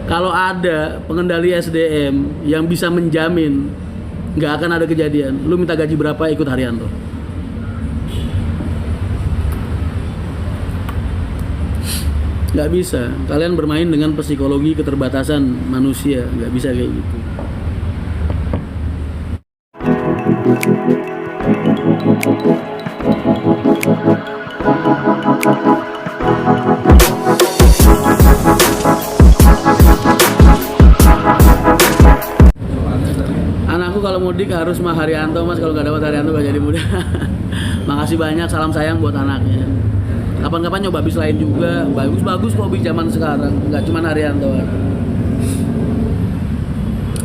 Kalau ada pengendali SDM yang bisa menjamin nggak akan ada kejadian, lu minta gaji berapa ikut Haryanto? Nggak bisa. Kalian bermain dengan psikologi keterbatasan manusia, nggak bisa kayak gitu. Anakku kalau mudik harus mah Haryanto mas, kalau nggak dapat Haryanto nggak jadi mudik. Makasih banyak, salam sayang buat anaknya. Kapan-kapan nyoba bis lain juga, bagus-bagus kok bis zaman sekarang, nggak cuma Haryanto.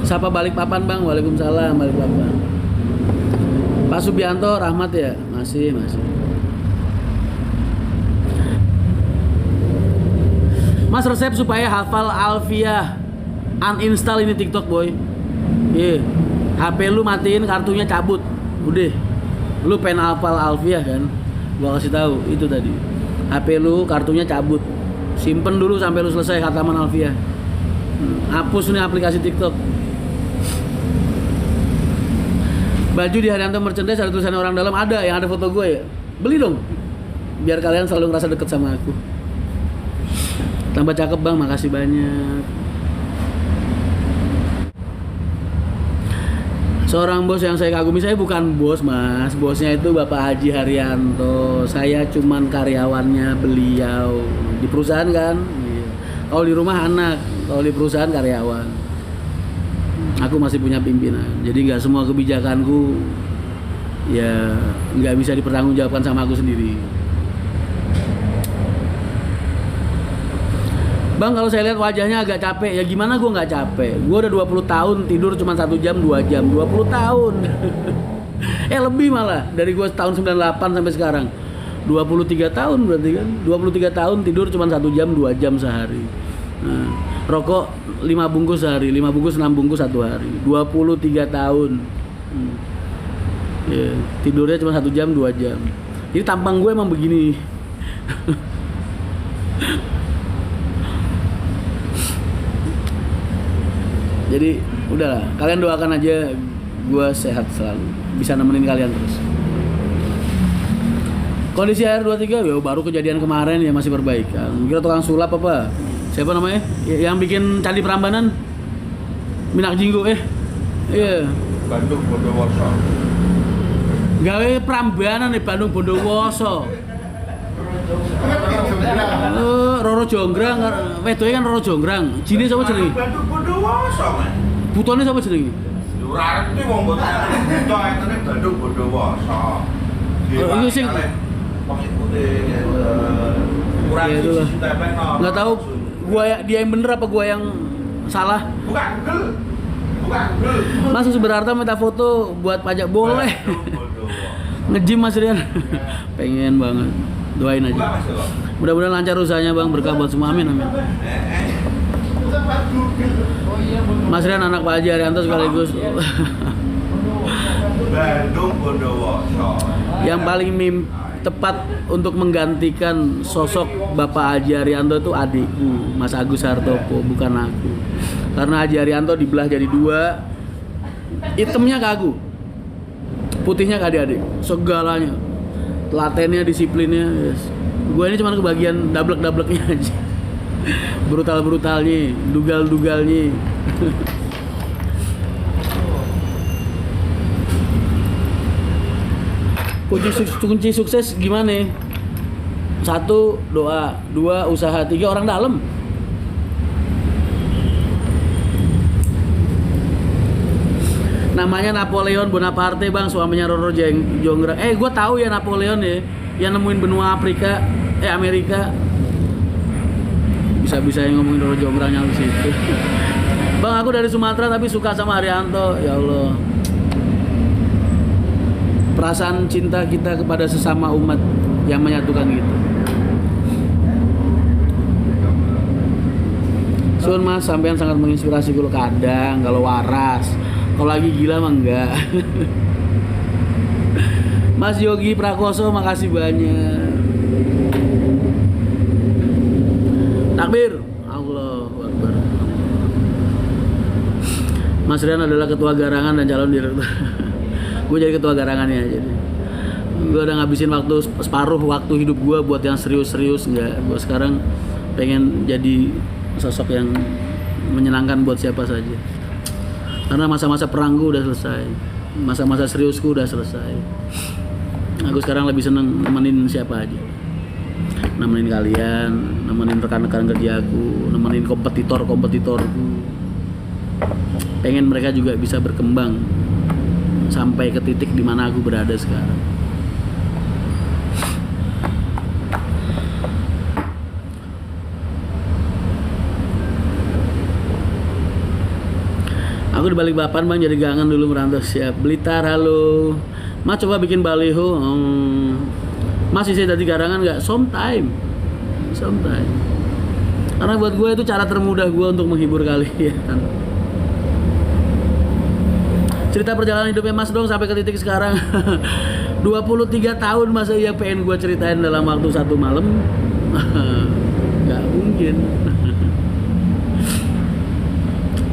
Sapa Balikpapan bang, waalaikumsalam Balikpapan. Pak Subianto, Rahmat ya, masih. Mas resep supaya hafal Alfiah, uninstall ini TikTok boy. Iya, HP lu matiin, kartunya cabut, udah. Lu pengen hafal Alfiah kan? Gua kasih tahu itu tadi. HP lu kartunya cabut, simpen dulu sampai lu selesai khataman Alfiah. Hapus nih aplikasi TikTok. Baju di Haryanto merchandise ada tulisan orang dalam, ada yang ada foto gue ya. Beli dong, biar kalian selalu ngerasa deket sama aku. Tambah cakep bang, makasih banyak. Seorang bos yang saya kagumi, saya bukan bos mas, bosnya itu Bapak Haji Haryanto. Saya cuman karyawannya beliau di perusahaan kan. Kalau di rumah anak, kalau di perusahaan karyawan. Aku masih punya pimpinan, jadi nggak semua kebijakanku ya nggak bisa dipertanggungjawabkan sama aku sendiri. Bang, kalau saya lihat wajahnya agak capek, ya gimana gue nggak capek? Gue udah 20 tahun tidur cuma 1 jam 2 jam, 20 tahun. Lebih malah, dari gue tahun 98 sampai sekarang 23 tahun berarti kan, 23 tahun tidur cuma 1 jam 2 jam sehari. Nah, rokok 5 bungkus sehari, 5 bungkus 6 bungkus 1 hari, 23 tahun. Ya, tidurnya cuma 1 jam 2 jam. Jadi tampang gue emang begini. Jadi udahlah, kalian doakan aja gue sehat selalu, bisa nemenin kalian terus. Kondisi air 23 ya baru kejadian kemarin ya, masih perbaikan. Kira tukang sulap apa? Siapa namanya? Yang bikin Candi Prambanan? Minak Jinggo iya. Bandung Bondowoso. Gawe Prambanan nih Bandung Bondowoso. Roro Jonggrang, wedoke kan Roro Jonggrang. Jine sapa jenenge? Bandung Bondowoso, Mas. Putone sapa jenenge? Ora ngerti wong boten. Buta entene Bandung Bondowoso. Itu sing pengikuti kurang itulah. Nggak tahu dia yang bener apa gua yang salah. Bukan Google. Mas Suberarta minta foto buat pajak boleh. Nge-gym Mas Rian. Pengen banget. Doain aja. Mudah-mudahan lancar usahanya bang, berkah buat semua, amin. Mas Rian anak Pak Haji Haryanto sekaligus Bandung Bondowoso. yang paling tepat untuk menggantikan sosok Bapak Haji Haryanto itu adikku, Mas Agus Hartopo, bukan aku. Karena Haji Haryanto dibelah jadi 2, hitamnya ke aku, putihnya ke adik-adik, segalanya, telatennya, disiplinnya, yes. Gue ini cuma kebagian dablek-dableknya aja, brutal-brutalnya, dugal-dugalnya. Kunci sukses gimana? 1, doa. 2, usaha. 3, orang dalam. Namanya Napoleon Bonaparte bang, suaminya Roro Jonggrang. Gue tahu ya Napoleon ya, yang nemuin benua Amerika. Bisa-bisa yang ngomongin Roro Jonggrang yang di situ. Bang, aku dari Sumatera tapi suka sama Haryanto. Ya Allah. Perasaan cinta kita kepada sesama umat yang menyatukan gitu. Sun mas, sampean sangat menginspirasi kalau kadang, kalau waras, kalau lagi gila mah enggak. Mas Yogi Prakoso, makasih banyak. Takbir, Allahu Akbar. Mas Rian adalah ketua garangan dan calon direktur. Gue jadi ketua garangannya. Jadi gue udah ngabisin waktu separuh waktu hidup gue buat yang serius-serius. Enggak, gue sekarang pengen jadi sosok yang menyenangkan buat siapa saja. Karena masa-masa perang gue udah selesai, masa-masa seriusku udah selesai. Aku sekarang lebih seneng nemenin siapa aja, nemenin kalian, nemenin rekan-rekan kerjaku, nemenin kompetitorku. Pengen mereka juga bisa berkembang sampai ke titik di mana aku berada sekarang. Aku di Balikpapan bang, jadi kangen dulu merantau. Siap. Blitar, halo Mas, coba bikin baliho. Mas isi tadi garangan nggak? Sometime. Karena buat gue itu cara termudah gue untuk menghibur kalian. Cerita perjalanan hidupnya Mas dong sampai ke titik sekarang. 23 tahun masa iya pengen gue ceritain dalam waktu 1 malam? Nggak mungkin.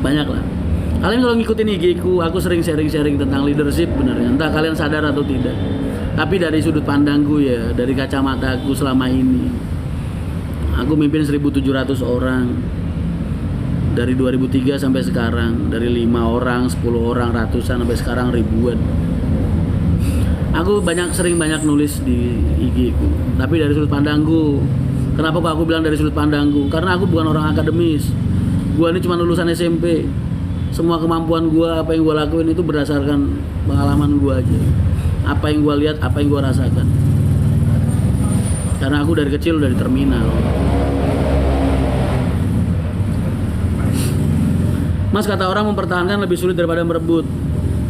Banyak lah. Kalian kalau ngikutin IG ku, aku sering sharing tentang leadership benernya. Entah kalian sadar atau tidak. Tapi dari sudut pandangku ya, dari kacamataku selama ini, aku mimpin 1.700 orang. Dari 2003 sampai sekarang, dari 5 orang, 10 orang, ratusan sampai sekarang ribuan. Aku sering banyak nulis di IG ku. Tapi dari sudut pandangku. Kenapa kok aku bilang dari sudut pandangku? Karena aku bukan orang akademis. Gua ini cuma lulusan SMP. Semua kemampuan gue, apa yang gue lakuin itu berdasarkan pengalaman gue aja. Apa yang gue lihat, apa yang gue rasakan. Karena aku dari kecil udah di terminal. Mas, kata orang mempertahankan lebih sulit daripada merebut.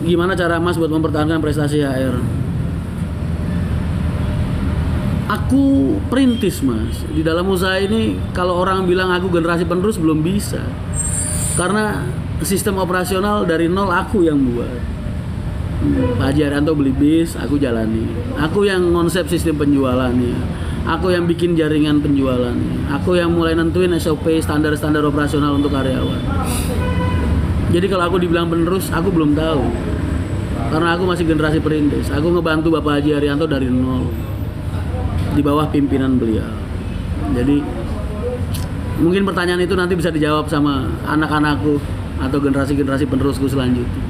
Gimana cara Mas buat mempertahankan prestasi HR? Aku perintis Mas. Di dalam usaha ini kalau orang bilang aku generasi penerus belum bisa. Karena sistem operasional dari nol aku yang buat. Pak Haji Arianto beli bis, aku jalani. Aku yang konsep sistem penjualannya. Aku yang bikin jaringan penjualannya. Aku yang mulai nentuin SOP, standar-standar operasional untuk karyawan. Jadi kalau aku dibilang penerus, aku belum tahu. Karena aku masih generasi perintis. Aku ngebantu Bapak Haji Arianto dari nol. Di bawah pimpinan beliau. Jadi mungkin pertanyaan itu nanti bisa dijawab sama anak-anakku atau generasi-generasi penerusku selanjutnya.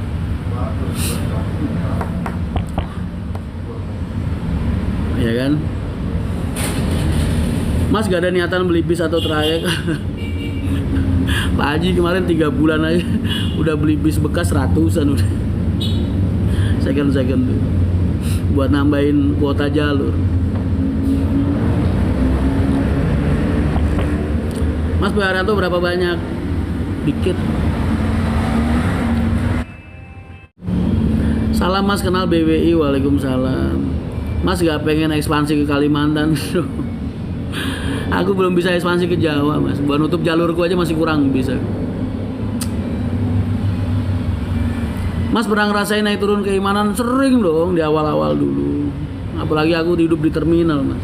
Ya kan? Mas gak ada niatan beli bis atau trayek. Pak Haji kemarin 3 bulan aja udah beli bis bekas ratusan udah. Second tuh. Buat nambahin kuota jalur. Mas Pak Arianto berapa banyak? Dikit. Salam Mas, kenal BWI. Waalaikumsalam. Mas gak pengen ekspansi ke Kalimantan? Aku belum bisa ekspansi ke Jawa Mas. Buat nutup jalurku aja masih kurang bisa. Mas pernah ngerasain naik turun keimanan? Sering dong di awal-awal dulu. Apalagi aku hidup di terminal Mas.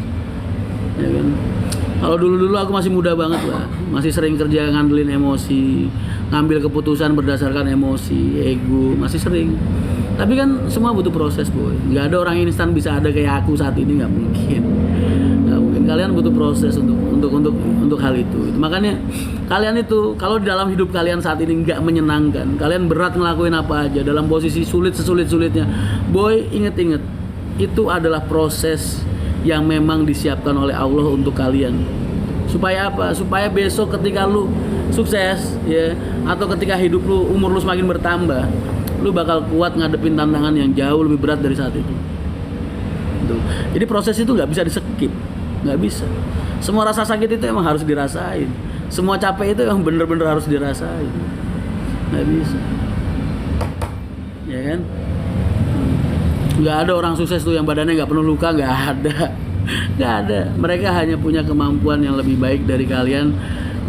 Ya kan? Kalau dulu aku masih muda banget lah. Masih sering kerja ngandelin emosi, ngambil keputusan berdasarkan emosi, ego, masih sering. Tapi kan semua butuh proses boy. Nggak ada orang instan bisa ada kayak aku saat ini, nggak mungkin. Nggak mungkin. Kalian butuh proses untuk hal itu. Makanya kalian itu kalau di dalam hidup kalian saat ini nggak menyenangkan, kalian berat ngelakuin apa aja dalam posisi sulit sesulit-sulitnya, boy inget itu adalah proses yang memang disiapkan oleh Allah untuk kalian. Supaya apa? Supaya besok ketika lu sukses ya, atau ketika hidup lu, umur lu semakin bertambah, lu bakal kuat ngadepin tantangan yang jauh lebih berat dari saat itu. Tuh. Jadi proses itu nggak bisa di-skip, nggak bisa. Semua rasa sakit itu emang harus dirasain. Semua capek itu emang bener-bener harus dirasain. Nggak bisa. Ya kan? Nggak ada orang sukses tuh yang badannya nggak penuh luka, nggak ada. Nggak ada. Mereka hanya punya kemampuan yang lebih baik dari kalian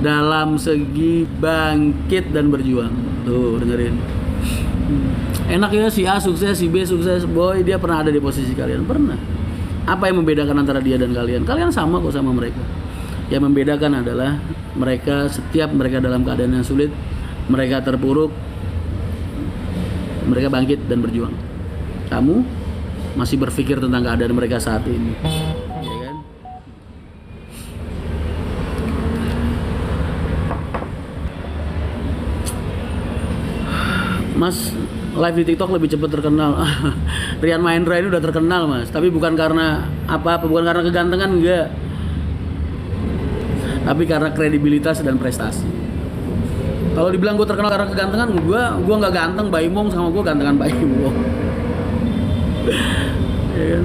dalam segi bangkit dan berjuang. Tuh dengerin. Enak ya si A sukses, si B sukses, boy dia pernah ada di posisi kalian, pernah. Apa yang membedakan antara dia dan kalian? Kalian sama kok sama mereka. Yang membedakan adalah setiap mereka dalam keadaan yang sulit, mereka terpuruk, Mereka bangkit dan berjuang. Kamu masih berpikir tentang keadaan mereka saat ini, ya kan? Mas live di TikTok lebih cepat terkenal. Rian Mahendra ini udah terkenal mas, tapi bukan karena apa-apa, bukan karena kegantengan, enggak, tapi karena kredibilitas dan prestasi. Kalau dibilang gue terkenal karena kegantengan, gue nggak ganteng. Baimong sama gue gantengan Baimong. Ya kan?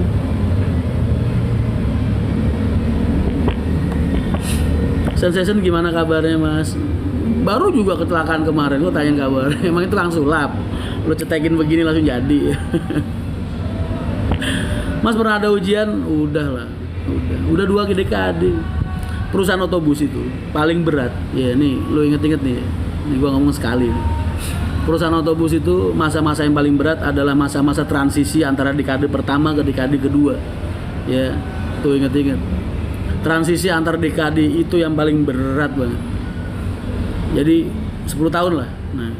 Sensation gimana kabarnya mas? Baru juga kecelakaan kemarin, gue tanya kabar. Emang itu langsung sulap? Lo cetekin begini langsung jadi. Mas pernah ada ujian? Udah lah, udah 2 dekade. Perusahaan otobus itu paling berat. Ya nih, lo inget-inget nih. Ini gue ngomong sekali nih. Perusahaan otobus itu masa-masa yang paling berat adalah masa-masa transisi antara dekade pertama ke dekade kedua. Ya, tuh inget-inget. Transisi antar dekade itu yang paling berat banget. Jadi 10 tahun lah. Nah,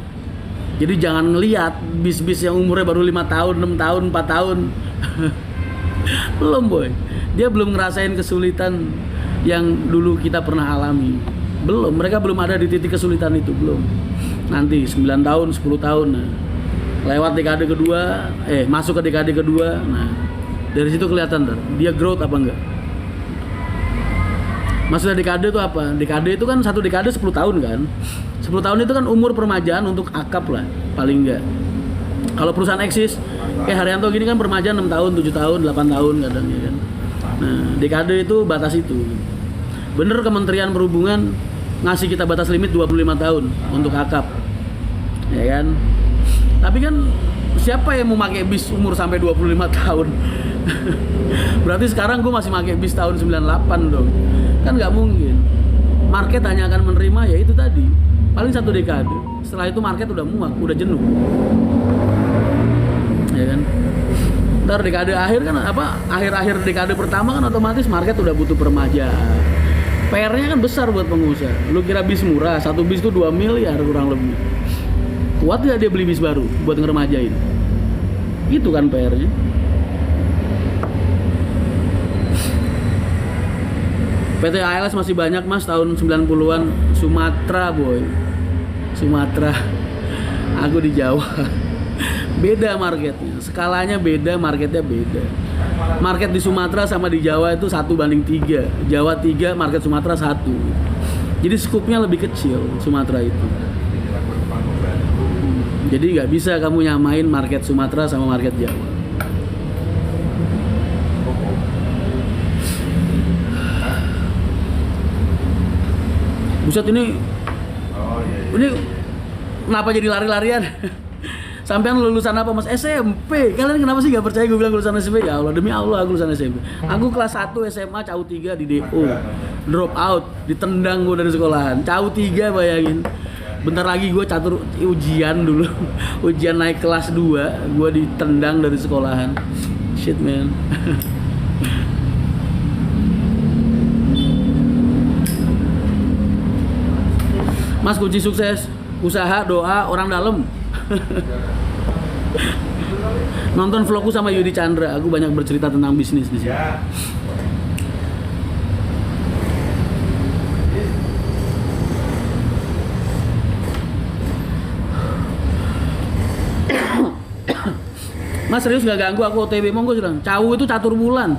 jadi jangan ngelihat bis-bis yang umurnya baru 5 tahun, 6 tahun, 4 tahun. Belum boy. Dia belum ngerasain kesulitan yang dulu kita pernah alami. Belum, mereka belum ada di titik kesulitan itu, belum. Nanti 9 tahun, 10 tahun. Nah, lewat dekade kedua, masuk ke dekade kedua. Nah, dari situ kelihatan dia growth apa enggak. Maksudnya dekade itu apa? Dekade itu kan satu dekade 10 tahun kan. 10 tahun itu kan umur permajaan untuk akap lah, paling enggak. Kalau perusahaan eksis, kayak Haryanto gini kan permajaan 6 tahun, 7 tahun, 8 tahun kadang ya kan. Nah, dekade itu batas itu. Bener Kementerian Perhubungan ngasih kita batas limit 25 tahun untuk akap. Ya kan? Tapi kan siapa yang mau pakai bis umur sampai 25 tahun? Berarti sekarang gue masih pakai bis tahun 98 dong. Kan nggak mungkin. Market hanya akan menerima ya itu tadi. Paling 1 dekade. Setelah itu market udah muak, udah jenuh. Ya kan? Ntar dekade akhir kan akhir-akhir dekade pertama kan otomatis market udah butuh permajaan. PR-nya kan besar buat pengusaha. Lu kira bis murah, 1 bis itu 2 miliar kurang lebih. Kuat gak dia beli bis baru buat ngeremajain? Itu kan PR-nya. PT ALS masih banyak mas, tahun 90-an. Sumatera boy, Sumatera. Aku di Jawa. Beda marketnya, skalanya beda, marketnya beda. Market di Sumatera sama di Jawa itu 1:3. Jawa 3, market Sumatera 1. Jadi skupnya lebih kecil Sumatera itu. Jadi nggak bisa kamu nyamain market Sumatera sama market Jawa. Buset ini kenapa jadi lari-larian? Sampean lulusan apa mas? SMP. Kalian kenapa sih gak percaya gue bilang lulusan SMP? Ya Allah, demi Allah aku lulusan SMP. Aku kelas 1 SMA CAU 3 di DO. Drop out, ditendang gue dari sekolahan. CAU 3 bayangin. Bentar lagi gue catur ujian dulu. Ujian naik kelas 2, gue ditendang dari sekolahan. Shit man. Mas, kunci sukses usaha, doa, orang dalam. Nonton vlogku sama Yudi Chandra, aku banyak bercerita tentang bisnis di sini. Mas serius gak ganggu aku OTW, monggo silang. CAU itu catur bulan.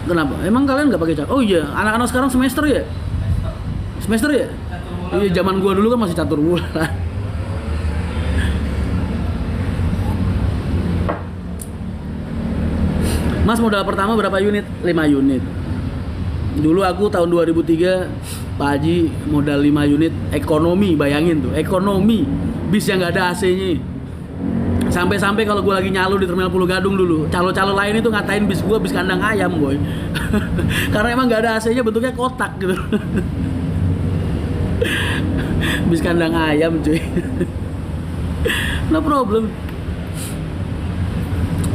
Kenapa? Emang kalian gak pakai CAU? Oh iya, anak-anak sekarang semester ya? Semester ya? Iya, zaman gua dulu kan masih catur bulan. Mas, modal pertama berapa unit? 5 unit. Dulu aku tahun 2003, Pak Haji modal 5 unit ekonomi, bayangin tuh, ekonomi. Bis yang gak ada AC-nya. Sampai-sampai kalau gue lagi nyalu di Terminal Pulau Gadung dulu, calo-calo lain itu ngatain bis gue bis kandang ayam, boy. Karena emang gak ada AC-nya, bentuknya kotak gitu. Bis kandang ayam, cuy. No problem.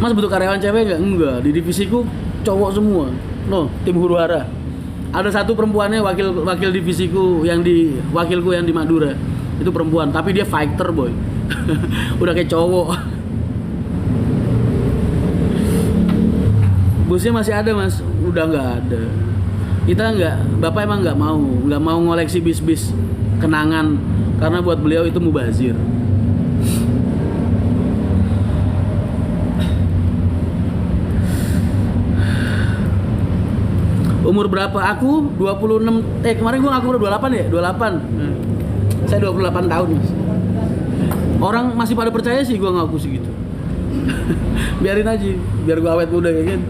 Mas butuh karyawan cewek nggak? Enggak, di divisiku cowok semua. No, tim huru hara. Ada satu perempuannya wakil divisiku yang di wakilku yang di Madura. Itu perempuan, tapi dia fighter boy. Udah kayak cowok. Busnya masih ada mas, udah nggak ada. Kita nggak, bapak emang nggak mau ngoleksi bis-bis kenangan karena buat beliau itu mubazir. Umur berapa? Aku 26, kemarin gua ngaku udah 28 ya? 28. Saya 28 tahun mas. Orang masih pada percaya sih gua ngaku segitu. Biarin aja, biar gua awet muda ya kan.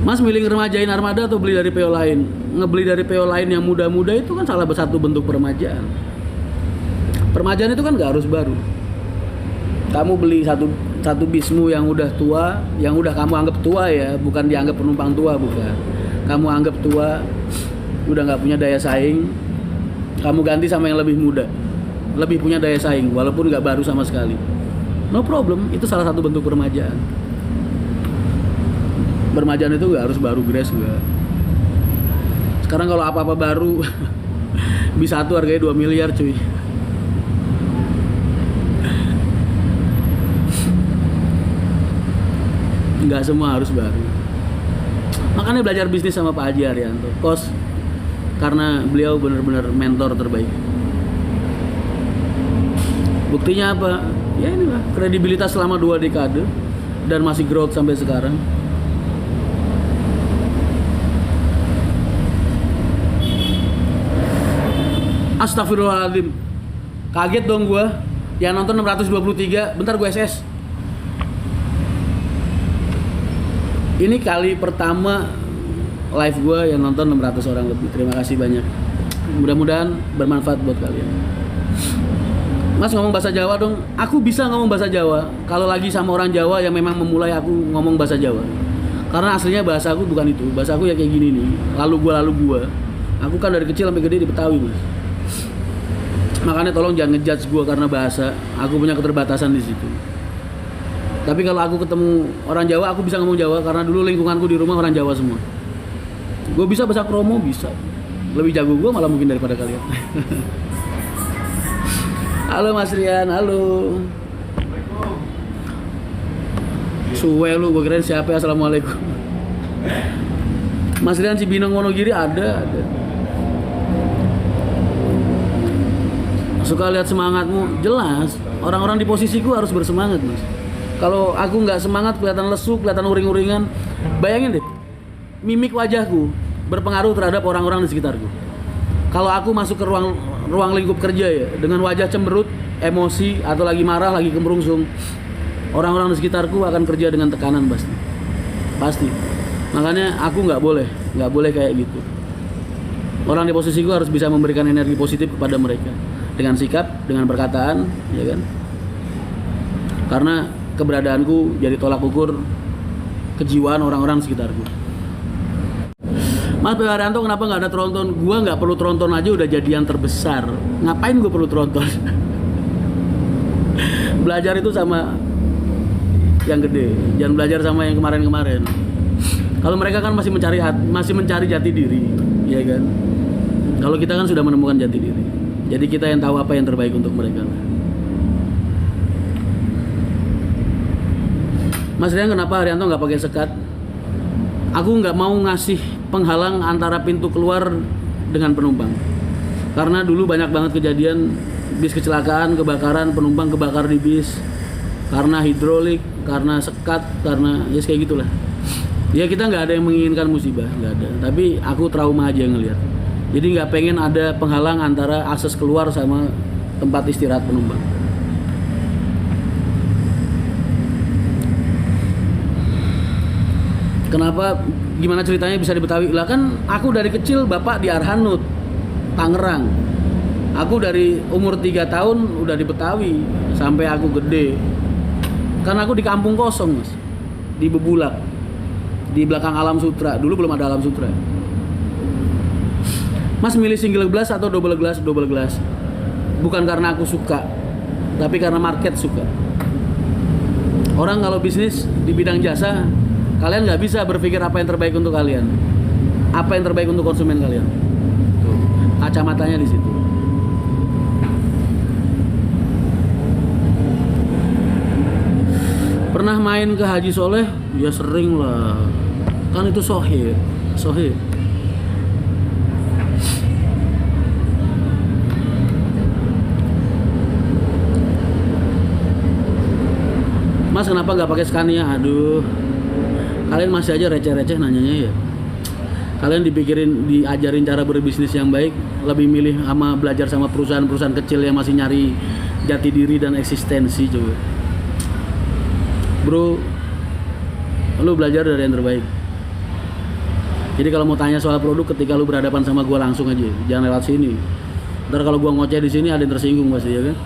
Mas milih ngeremajain armada atau beli dari PO lain? Ngebeli dari PO lain yang muda-muda itu kan salah satu bentuk peremajaan. Peremajaan itu kan nggak harus baru. Kamu beli satu bismu yang udah tua, yang udah kamu anggap tua ya, bukan dianggap penumpang tua, bukan. Kamu anggap tua, udah nggak punya daya saing, kamu ganti sama yang lebih muda, lebih punya daya saing, walaupun nggak baru sama sekali. No problem, itu salah satu bentuk peremajaan. Peremajaan itu nggak harus baru gres nggak. Sekarang kalau apa-apa baru bisa satu harganya 2 miliar cuy. Nggak semua harus baru. Makanya belajar bisnis sama Pak Haji Haryanto, kos, karena beliau benar-benar mentor terbaik. Buktinya apa? Ya inilah kredibilitas selama 2 dekade dan masih growth sampai sekarang. Astagfirullahaladzim, kaget dong gue. Yang nonton 623, bentar gue SS. Ini kali pertama live gue yang nonton 600 orang lebih. Terima kasih banyak. Mudah-mudahan bermanfaat buat kalian. Mas ngomong bahasa Jawa dong. Aku bisa ngomong bahasa Jawa kalau lagi sama orang Jawa yang memang memulai aku ngomong bahasa Jawa. Karena aslinya bahasa aku bukan itu. Bahasa aku ya kayak gini nih. Lalu gua. Aku kan dari kecil sampai gede di Betawi mas. Makanya tolong jangan ngejudge gue karena bahasa. Aku punya keterbatasan di situ. Tapi kalau aku ketemu orang Jawa, aku bisa ngomong Jawa karena dulu lingkunganku di rumah orang Jawa semua. Gue bisa bahasa Kromo, bisa. Lebih jago gue malah mungkin daripada kalian. Halo Mas Rian, halo. Suwe lu, gue kirain siapa ya, assalamualaikum. Mas Rian Cibinong Wonogiri ada. Suka lihat semangatmu, jelas. Orang-orang di posisiku harus bersemangat, mas. Kalau aku nggak semangat, kelihatan lesu, kelihatan uring-uringan. Bayangin deh, mimik wajahku berpengaruh terhadap orang-orang di sekitarku. Kalau aku masuk ke ruang lingkup kerja ya, dengan wajah cemberut, emosi, atau lagi marah, lagi kemerungsung, orang-orang di sekitarku akan kerja dengan tekanan pasti. Makanya aku nggak boleh kayak gitu. Orang di posisiku harus bisa memberikan energi positif kepada mereka. Dengan sikap, dengan perkataan, ya kan? Karena keberadaanku jadi tolak ukur kejiwaan orang-orang di sekitarku. Mas Haryanto kenapa nggak ada tronton? Gua nggak perlu tronton aja udah jadi yang terbesar. Ngapain gue perlu tronton? Belajar itu sama yang gede, jangan belajar sama yang kemarin-kemarin. Kalau mereka kan masih mencari jati diri, ya kan? Kalau kita kan sudah menemukan jati diri. Jadi kita yang tahu apa yang terbaik untuk mereka. Mas Rian kenapa Haryanto nggak pakai sekat? Aku nggak mau ngasih penghalang antara pintu keluar dengan penumpang. Karena dulu banyak banget kejadian bis kecelakaan, kebakaran, penumpang kebakar di bis. Karena hidrolik, karena sekat, karena ya kayak gitulah. Ya kita nggak ada yang menginginkan musibah, nggak ada. Tapi aku trauma aja ngelihat. Jadi nggak pengen ada penghalang antara akses keluar sama tempat istirahat penumpang. Kenapa? Gimana ceritanya bisa di Betawi? Lah kan aku dari kecil bapak di Arhanut, Tangerang. Aku dari umur 3 tahun udah di Betawi sampai aku gede. Kan aku di kampung kosong mas, di Bebulak, di belakang Alam Sutra. Dulu belum ada Alam Sutra. Mas milih single glass atau double glass? Double glass. Bukan karena aku suka, tapi karena market suka. Orang kalau bisnis di bidang jasa, kalian nggak bisa berpikir apa yang terbaik untuk kalian, apa yang terbaik untuk konsumen kalian. Tuh, kacamatanya di situ. Pernah main ke Haji Soleh? Ya sering lah. Kan itu sohib. Mas kenapa nggak pakai Scania? Aduh, kalian masih aja receh-receh nanyanya ya. Kalian diajarin cara berbisnis yang baik, lebih milih sama belajar sama perusahaan-perusahaan kecil yang masih nyari jati diri dan eksistensi coba. Bro, lu belajar dari yang terbaik. Jadi kalau mau tanya soal produk ketika lu berhadapan sama gua langsung aja, jangan lewat sini. Ntar kalau gua ngoceh di sini ada yang tersinggung pasti ya kan.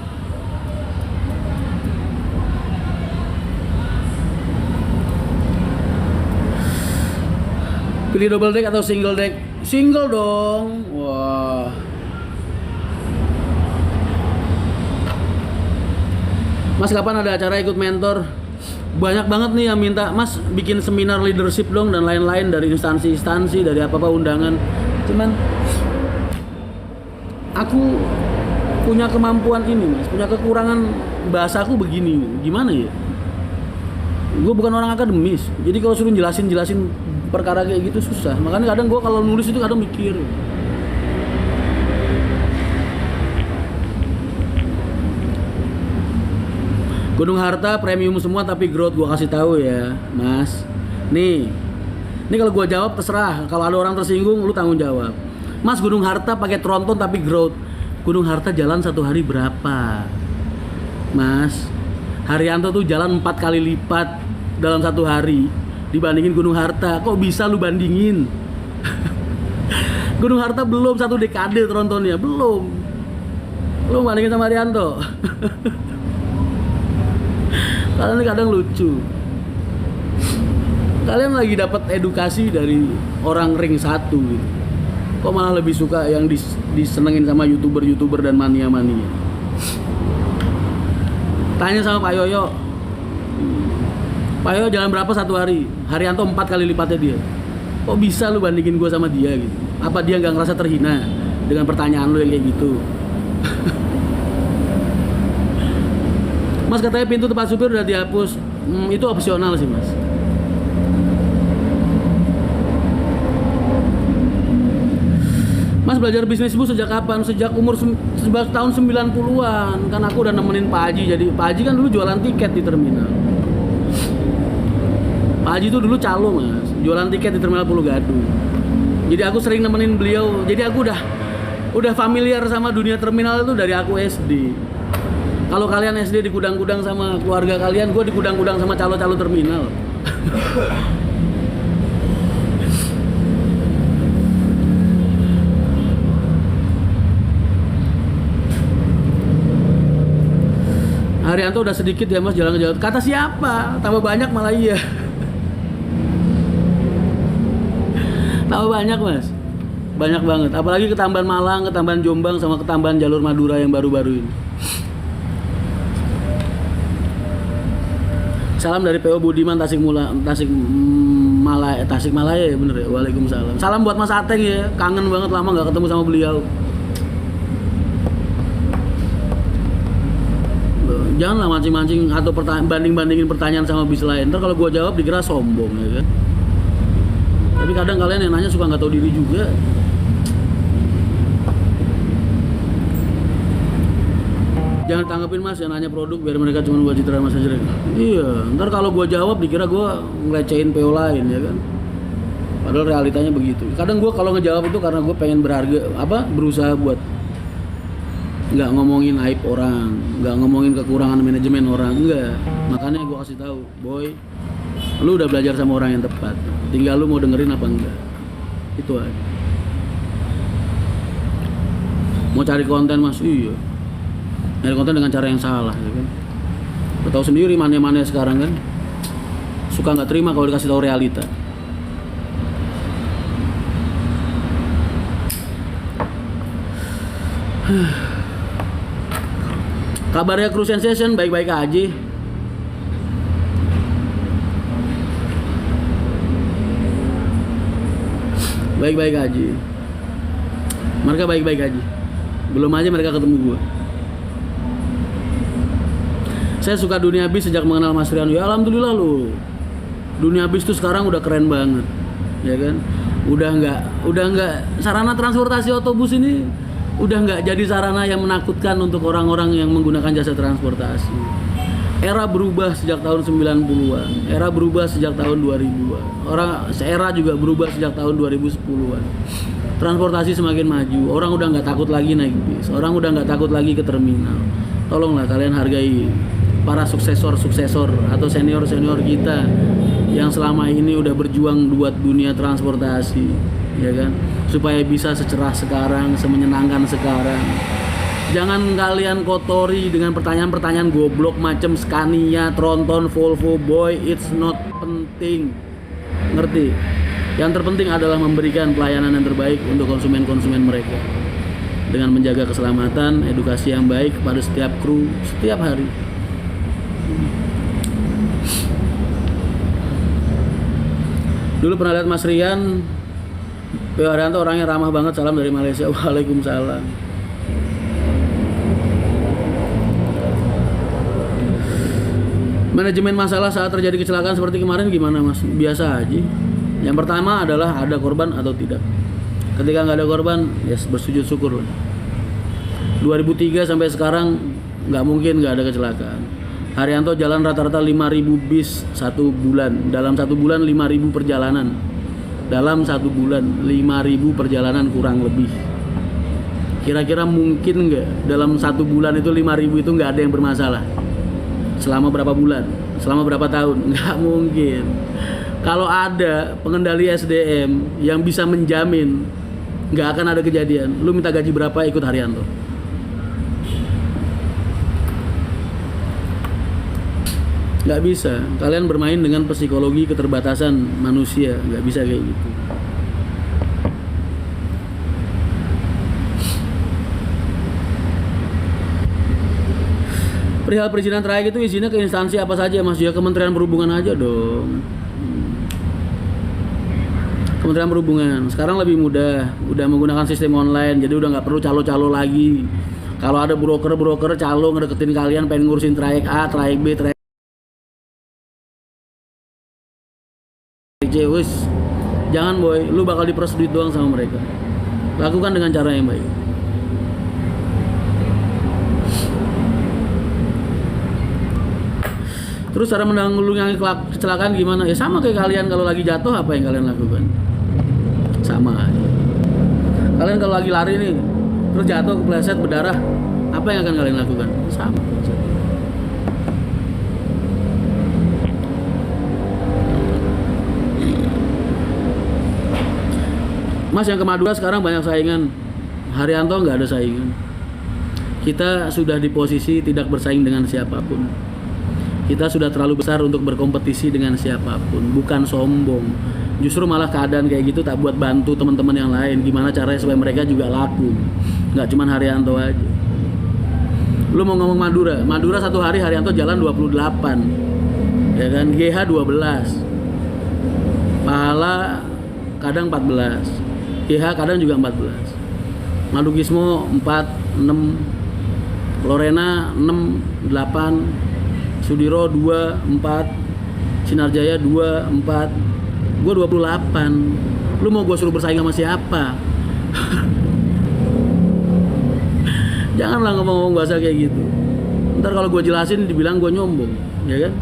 Pilih double deck atau single deck? Single dong. Wah. Mas kapan ada acara ikut mentor? Banyak banget nih yang minta, Mas bikin seminar leadership dong dan lain-lain dari instansi-instansi, dari apa-apa undangan. Cuman aku punya kemampuan ini, Mas, punya kekurangan bahasaku begini. Gimana ya? Gue bukan orang akademis, jadi kalau suruh jelasin perkara kayak gitu susah. Makanya kadang gue kalau nulis itu kadang mikir. Gunung Harta premium semua tapi growth, gue kasih tahu ya, Mas. Nih kalau gue jawab terserah. Kalau ada orang tersinggung, lu tanggung jawab. Mas, Gunung Harta pakai tronton tapi growth. Gunung Harta jalan satu hari berapa? Mas, Haryanto tuh jalan 4 kali lipat dalam satu hari dibandingin Gunung Harta. Kok bisa lu bandingin? Gunung Harta belum 1 dekade trontonnya, belum. Lu bandingin sama Haryanto. Kalian kadang lucu. Kalian lagi dapat edukasi dari orang ring 1 gitu. Kok malah lebih suka yang disenengin sama YouTuber dan mania-mania. Tanya sama Pak Yoyo. Pak Yoyo jalan berapa satu hari? Haryanto 4 kali lipatnya dia. Kok bisa lu bandingin gue sama dia gitu? Apa dia nggak ngerasa terhina dengan pertanyaan lu yang kayak gitu? Mas katanya pintu tempat supir udah dihapus. Itu opsional sih, Mas. Mas belajar bisnis Bu sejak kapan? Sejak umur 11 tahun 90-an. Kan aku udah nemenin Pak Haji. Jadi Pak Haji kan dulu jualan tiket di terminal. Pak Haji itu dulu calo, Mas. Jualan tiket di terminal Pulau Gadung. Jadi aku sering nemenin beliau. Jadi aku udah familiar sama dunia terminal itu dari aku SD. Kalau kalian SD di gudang-gudang sama keluarga kalian, gue di gudang-gudang sama calo-calo terminal. Haryanto udah sedikit ya Mas jalan ke Jawa. Kata siapa? Tambah banyak malah iya. Tambah banyak Mas. Banyak banget. Apalagi ke Tamban Malang, ke Tamban Jombang, sama ke Tamban Jalur Madura yang baru-baru ini. Salam dari PO Budiman Tasikmalaya ya bener ya. Waalaikumsalam. Salam buat Mas Ateng ya. Kangen banget lama nggak ketemu sama beliau. Janganlah mancing-mancing atau banding-bandingin pertanyaan sama bis lain. Ntar kalau gua jawab dikira sombong ya kan. Tapi kadang kalian yang nanya suka nggak tahu diri juga. Jangan tanggepin Mas yang nanya produk biar mereka cuma buat citra Mas aja. Iya, ntar kalau gua jawab dikira gua ngelecehin PO lain ya kan. Padahal realitanya begitu. Kadang gua kalau ngejawab itu karena gua pengen berusaha buat nggak ngomongin aib orang, nggak ngomongin kekurangan manajemen orang, enggak. Makanya gua kasih tahu, boy, lu udah belajar sama orang yang tepat. Tinggal lu mau dengerin apa enggak. Itu aja. Mau cari konten Mas, iya. Nyari konten dengan cara yang salah ya kan. Lu tahu sendiri mania-mania sekarang kan suka nggak terima kalau dikasih tahu realita. Kabarnya Crew Sensation baik-baik aja. Baik-baik aja. Mereka baik-baik aja. Belum aja mereka ketemu gue. Saya suka dunia bis sejak mengenal Mas Rian. Ya alhamdulillah lu. Dunia bis tuh sekarang udah keren banget, ya kan? Udah nggak sarana transportasi otobus ini udah nggak jadi sarana yang menakutkan untuk orang-orang yang menggunakan jasa transportasi. Era berubah sejak tahun 90-an, era berubah sejak tahun 2000-an. Era juga berubah sejak tahun 2010-an. Transportasi semakin maju, orang udah nggak takut lagi naik bis, orang udah nggak takut lagi ke terminal. Tolonglah kalian hargai para suksesor atau senior kita yang selama ini udah berjuang buat dunia transportasi, ya kan, supaya bisa secerah sekarang, semenyenangkan sekarang. Jangan kalian kotori dengan pertanyaan-pertanyaan goblok macam Scania, Tronton, Volvo, boy, it's not penting. Ngerti? Yang terpenting adalah memberikan pelayanan yang terbaik untuk konsumen-konsumen mereka dengan menjaga keselamatan, edukasi yang baik kepada setiap kru setiap hari. Dulu pernah lihat Mas Rian, P. Haryanto orangnya ramah banget, salam dari Malaysia. Waalaikumsalam. Manajemen masalah saat terjadi kecelakaan seperti kemarin gimana Mas? Biasa aja. Yang pertama adalah ada korban atau tidak. Ketika nggak ada korban, ya bersujud syukur. 2003 sampai sekarang nggak mungkin nggak ada kecelakaan. Haryanto jalan rata-rata 5.000 bis satu bulan. Dalam satu bulan 5.000 perjalanan. Dalam satu bulan 5.000 perjalanan kurang lebih. Kira-kira mungkin nggak dalam satu bulan itu 5.000 itu nggak ada yang bermasalah? Selama berapa bulan? Selama berapa tahun? Nggak mungkin. Kalau ada pengendali SDM yang bisa menjamin nggak akan ada kejadian, lu minta gaji berapa ikut Haryanto? Nggak bisa. Kalian bermain dengan psikologi keterbatasan manusia, nggak bisa kayak gitu. Perihal perizinan trayek itu izinnya ke instansi apa saja Mas? Ya Kementerian Perhubungan aja dong. Kementerian Perhubungan sekarang lebih mudah, udah menggunakan sistem online, jadi udah nggak perlu calo-calo lagi. Kalau ada broker calo ngedeketin kalian pengen ngurusin trayek A, trayek B, trayek C, wis. Jangan boy, lu bakal diperes duit doang sama mereka. Lakukan dengan cara yang baik. Terus cara menanggulangi kecelakaan gimana? Ya sama kayak kalian kalau lagi jatuh, apa yang kalian lakukan? Sama aja. Kalian kalau lagi lari nih, terus jatuh, kepleset, berdarah, apa yang akan kalian lakukan? Sama. Mas yang ke Madura sekarang banyak saingan. Haryanto nggak ada saingan. Kita sudah di posisi tidak bersaing dengan siapapun. Kita sudah terlalu besar untuk berkompetisi dengan siapapun, bukan sombong. Justru malah keadaan kayak gitu tak buat bantu teman-teman yang lain. Gimana caranya supaya mereka juga laku. Nggak cuma Haryanto aja. Lu mau ngomong Madura satu hari Haryanto jalan 28. Ya kan, GH 12. Pahala kadang 14. GH kadang juga 14. Madukismo 4, 6. Lorena 6, 8. Sudiro 2, 4, Sinarjaya 2, 4, gue 28. Lu mau gue suruh bersaing sama siapa? Janganlah ngomong-ngomong bahasa kayak gitu. Ntar kalau gue jelasin dibilang gue nyombong, ya kan?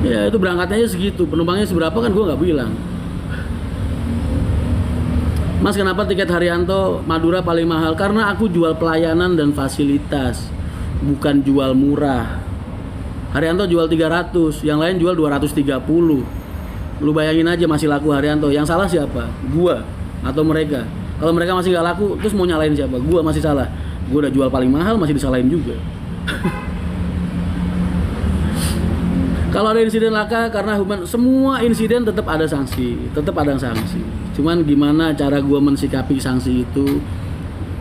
Ya itu berangkatnya segitu, penumpangnya seberapa kan gue nggak bilang. Mas kenapa tiket Haryanto Madura paling mahal? Karena aku jual pelayanan dan fasilitas, bukan jual murah. Haryanto jual 300, yang lain jual 230. Lu bayangin aja masih laku Haryanto. Yang salah siapa? Gua atau mereka? Kalau mereka masih gak laku, terus mau nyalain siapa? Gua masih salah. Gua udah jual paling mahal masih disalahin juga. Kalau ada insiden laka karena semua insiden tetap ada sanksi, tetap ada sanksi. Cuman gimana cara gue mensikapi sanksi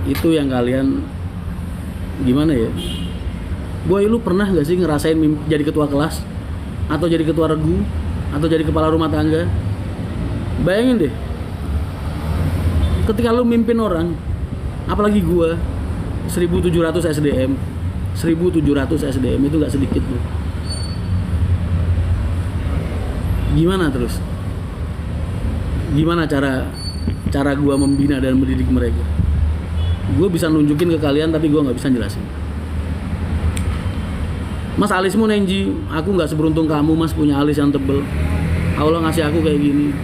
itu yang kalian gimana ya? Boy, lu pernah gak sih ngerasain jadi ketua kelas? Atau jadi ketua regu? Atau jadi kepala rumah tangga? Bayangin deh, ketika lu mimpin orang, apalagi gua 1700 SDM 1700 SDM itu gak sedikit loh. Gimana terus? Gimana cara gua membina dan mendidik mereka? Gue bisa nunjukin ke kalian tapi gua nggak bisa jelasin. Mas alismu Nenji, aku nggak seberuntung kamu mas punya alis yang tebel. Allah ngasih aku kayak gini.